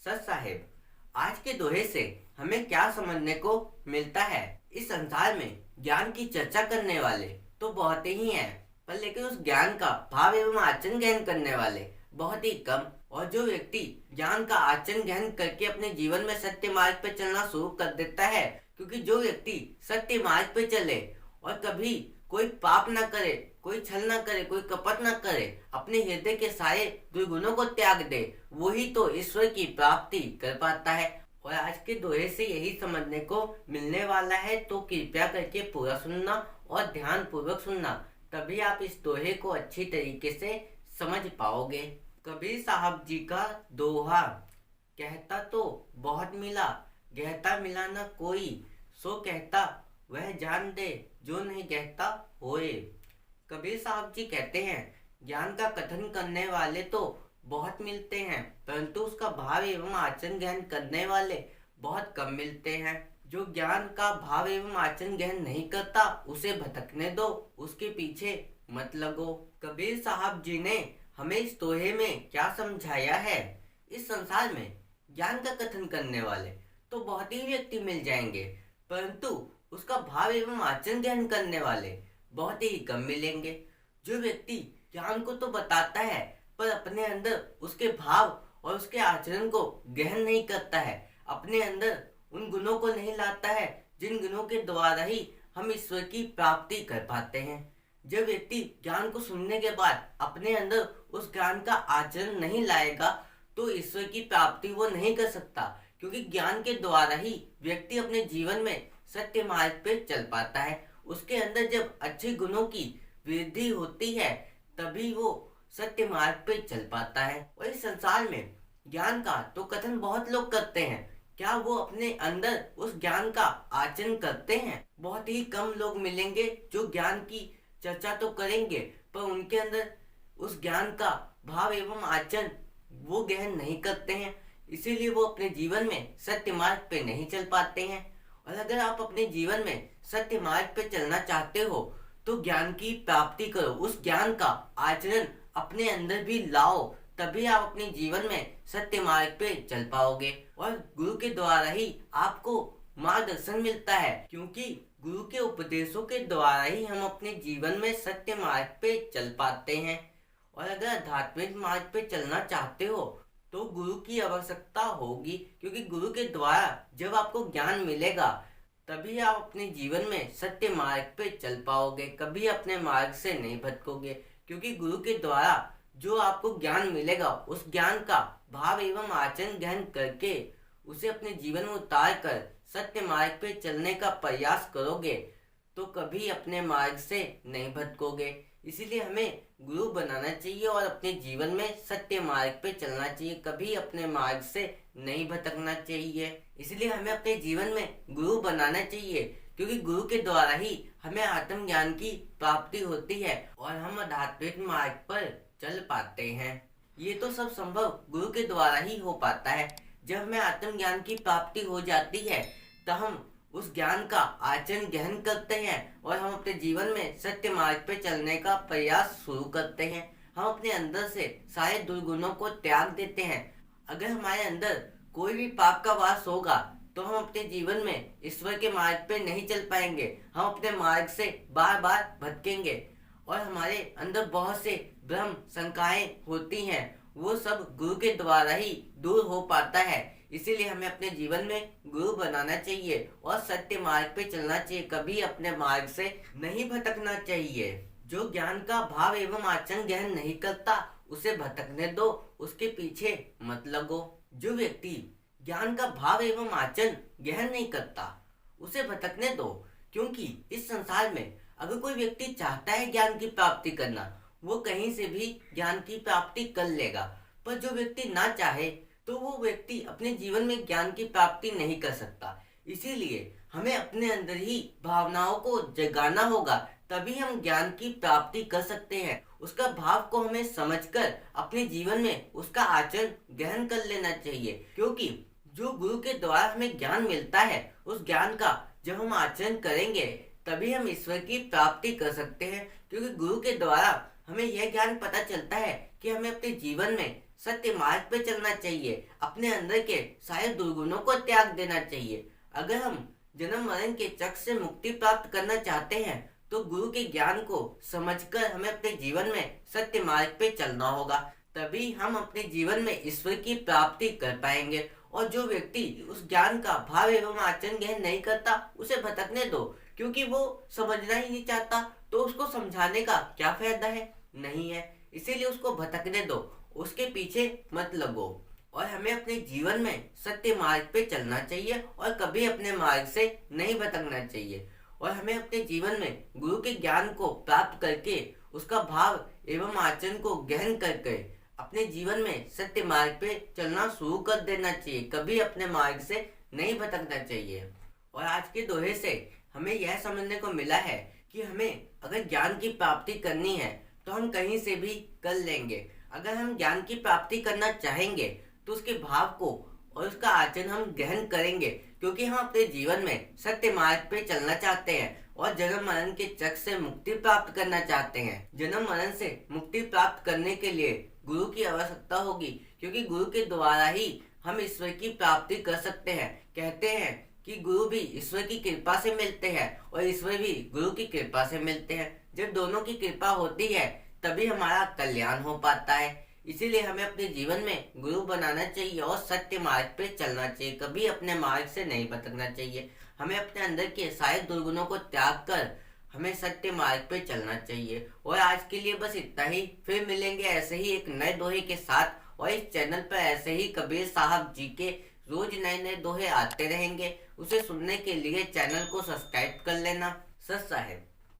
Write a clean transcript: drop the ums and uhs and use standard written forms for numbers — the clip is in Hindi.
सच साहेब, आज के दोहे से हमें क्या समझने को मिलता है? इस संसार में ज्ञान की चर्चा करने वाले तो बहुत ही हैं, पर लेकिन उस ज्ञान का भाव एवं आचरण गहन करने वाले बहुत ही कम। और जो व्यक्ति ज्ञान का आचरण गहन करके अपने जीवन में सत्य मार्ग पर चलना शुरू कर देता है, क्योंकि जो व्यक्ति सत्य मार्ग पर चले और कभी कोई पाप ना करे, कोई छल ना करे, कोई कपट ना करे, अपने हृदय के सारे दुर्गुणों को त्याग दे, वही तो ईश्वर की प्राप्ति कर पाता है। और आज के दोहे से यही समझने को मिलने वाला है, तो कृपया करके पूरा सुनना और ध्यान पूर्वक सुनना, तभी आप इस दोहे को अच्छी तरीके से समझ पाओगे। कबीर साहब जी का दोहा, कहता तो बहुत मिला, कहता मिला न कोई, सो कहता वह जान दे, जो नहीं कहता होए। कबीर साहब जी कहते हैं, ज्ञान का कथन करने वाले तो बहुत मिलते हैं, परंतु उसका भाव एवं आचरण गहन करने वाले बहुत कम मिलते हैं। जो ज्ञान का भाव एवं आचरण गहन नहीं करता, उसे भटकने दो, उसके पीछे मत लगो। कबीर साहब जी ने हमें इस दोहे में क्या समझाया है? इस संसार में ज्ञान का कथन करने वाले तो बहुत ही व्यक्ति मिल जाएंगे, परंतु उसका भाव एवं आचरण गहन करने वाले बहुत ही कम मिलेंगे। जो व्यक्ति ज्ञान को तो बताता है, पर अपने अंदर उसके भाव और उसके आचरण को गहन नहीं करता है, अपने अंदर उन गुणों को नहीं लाता है जिन गुणों के द्वारा ही हम ईश्वर की प्राप्ति कर पाते हैं। जब व्यक्ति ज्ञान को सुनने के बाद अपने अंदर उस ज्ञान का आचरण नहीं लाएगा, तो ईश्वर की प्राप्ति वो नहीं कर सकता, क्योंकि ज्ञान के द्वारा ही व्यक्ति अपने जीवन में सत्य मार्ग पे चल पाता है। उसके अंदर जब अच्छे गुणों की वृद्धि होती है, तभी वो सत्य मार्ग पे चल पाता है। और इस संसार में ज्ञान का तो कथन बहुत लोग करते हैं, क्या वो अपने अंदर उस ज्ञान का आचरण करते हैं? बहुत ही कम लोग मिलेंगे जो ज्ञान की चर्चा तो करेंगे, पर उनके अंदर उस ज्ञान का भाव एवं आचरण वो गहन नहीं करते हैं, इसीलिए वो अपने जीवन में सत्य मार्ग पे नहीं चल पाते हैं। और अगर आप अपने जीवन में सत्य मार्ग पे चलना चाहते हो, तो ज्ञान की प्राप्ति करो, उस ज्ञान का आचरण अपने अंदर भी लाओ, तभी आप अपने जीवन में सत्य मार्ग पे चल पाओगे। और गुरु के द्वारा ही आपको मार्गदर्शन मिलता है, क्योंकि गुरु के उपदेशों के द्वारा ही हम अपने जीवन में सत्य मार्ग पे चल पाते हैं। और अगर आध्यात्मिक मार्ग पे चलना चाहते हो, तो गुरु की आवश्यकता होगी, क्योंकि गुरु के द्वारा जब आपको ज्ञान मिलेगा, तभी आप अपने जीवन में सत्य मार्ग पे चल पाओगे, कभी अपने मार्ग से नहीं भटकोगे। क्योंकि गुरु के द्वारा जो आपको ज्ञान मिलेगा, उस ज्ञान का भाव एवं आचरण गहन करके उसे अपने जीवन में उतार कर सत्य मार्ग पे चलने का प्रयास करोगे, तो कभी अपने मार्ग से नहीं भटकोगे। इसीलिए हमें गुरु बनाना चाहिए और अपने जीवन में सत्य मार्ग पे चलना चाहिए, कभी अपने मार्ग से नहीं भटकना चाहिए। इसलिए हमें अपने जीवन में गुरु बनाना चाहिए, क्योंकि गुरु के द्वारा ही हमें आत्मज्ञान की प्राप्ति होती है और हम आध्यात्मिक मार्ग पर चल पाते हैं। ये तो सब संभव गुरु के द्वारा ही हो पाता है। जब हमें आत्मज्ञान की प्राप्ति हो जाती है, तो हम उस ज्ञान का आचरण गहन करते हैं और हम अपने जीवन में सत्य मार्ग पे चलने का प्रयास शुरू करते हैं। हम अपने अंदर से सारे दुर्गुणों को त्याग देते हैं। अगर हमारे अंदर कोई भी पाप का वास होगा, तो हम अपने जीवन में ईश्वर के मार्ग पे नहीं चल पाएंगे, हम अपने मार्ग से बार बार भटकेंगे और हमारे अंदर बहुत से भ्रम शंकाएं होती हैं, वो सब गुरु के द्वारा ही दूर हो पाता है। इसीलिए हमें अपने जीवन में गुरु बनाना चाहिए और सत्य मार्ग पे चलना चाहिए, कभी अपने मार्ग से नहीं भटकना चाहिए। जो ज्ञान का भाव एवं आचरण गहन नहीं करता, उसे भटकने दो, उसके पीछे मत लगो। जो व्यक्ति ज्ञान का भाव एवं आचरण गहन नहीं करता, उसे भटकने दो, क्योंकि इस संसार में अगर कोई व्यक्ति चाहता है ज्ञान की प्राप्ति करना, वो कहीं से भी ज्ञान की प्राप्ति कर लेगा। पर जो व्यक्ति ना चाहे, तो वो व्यक्ति अपने जीवन में ज्ञान की प्राप्ति नहीं कर सकता। इसीलिए हमें अपने अंदर ही भावनाओं को जगाना होगा, तभी हम ज्ञान की प्राप्ति कर सकते हैं। उसका भाव को हमें समझकर अपने जीवन में उसका आचरण गहन कर लेना चाहिए, क्योंकि जो गुरु के द्वारा हमें ज्ञान मिलता है, उस ज्ञान का जब हम आचरण करेंगे, तभी हम ईश्वर की प्राप्ति कर सकते हैं। क्योंकि गुरु के द्वारा हमें यह ज्ञान पता चलता है कि हमें अपने जीवन में सत्य मार्ग पे चलना चाहिए, अपने अंदर के सारे दुर्गुणों को त्याग देना चाहिए। अगर हम जन्म मरण के चक्र से मुक्ति प्राप्त करना चाहते हैं तो गुरु के ज्ञान को समझकर हमें अपने जीवन में सत्य मार्ग पे चलना होगा। तभी हम अपने जीवन में ईश्वर की प्राप्ति कर पाएंगे। और जो व्यक्ति उस ज्ञान का भाव एवं आचरण ग्रहण नहीं करता उसे भटकने दो, क्योंकि वो समझना ही नहीं चाहता, तो उसको समझाने का क्या फायदा है, नहीं है। इसीलिए उसको भटकने दो, उसके पीछे मत लगो। और हमें अपने जीवन में सत्य मार्ग पे चलना चाहिए और कभी अपने मार्ग से नहीं भटकना चाहिए। और हमें अपने जीवन में गुरु के ज्ञान को प्राप्त करके उसका भाव एवं आचरण को गहन करके अपने जीवन में सत्य मार्ग पे चलना शुरू कर देना चाहिए, कभी अपने मार्ग से नहीं भटकना चाहिए। और आज के दोहे से हमें यह समझने को मिला है कि हमें अगर ज्ञान की प्राप्ति करनी है तो हम कहीं से भी कर लेंगे। अगर हम ज्ञान की प्राप्ति करना चाहेंगे तो उसके भाव को और उसका आचरण हम गहन करेंगे, क्योंकि हम अपने जीवन में सत्य मार्ग पे चलना चाहते हैं और जन्म मरण के चक्र से मुक्ति प्राप्त करना चाहते हैं। जन्म मरण से मुक्ति प्राप्त करने के लिए गुरु की आवश्यकता होगी, क्योंकि गुरु के द्वारा ही हम ईश्वर की प्राप्ति कर सकते हैं। कहते हैं कि गुरु भी ईश्वर की कृपा से मिलते हैं और ईश्वर भी गुरु की कृपा से मिलते हैं। जब दोनों की कृपा होती है तभी हमारा कल्याण हो पाता है। इसीलिए हमें अपने जीवन में गुरु बनाना चाहिए और सत्य मार्ग पे चलना चाहिए, कभी अपने मार्ग से नहीं भटकना चाहिए। हमें अपने अंदर के सारे दुर्गुणों को त्याग कर हमें सत्य मार्ग पे चलना चाहिए। और आज के लिए बस इतना ही, फिर मिलेंगे ऐसे ही एक नए दोहे के साथ। और इस चैनल पर ऐसे ही कबीर साहब जी के रोज नए नए दोहे आते रहेंगे। उसे सुनने के लिए चैनल को सब्सक्राइब कर लेना। सत साहेब।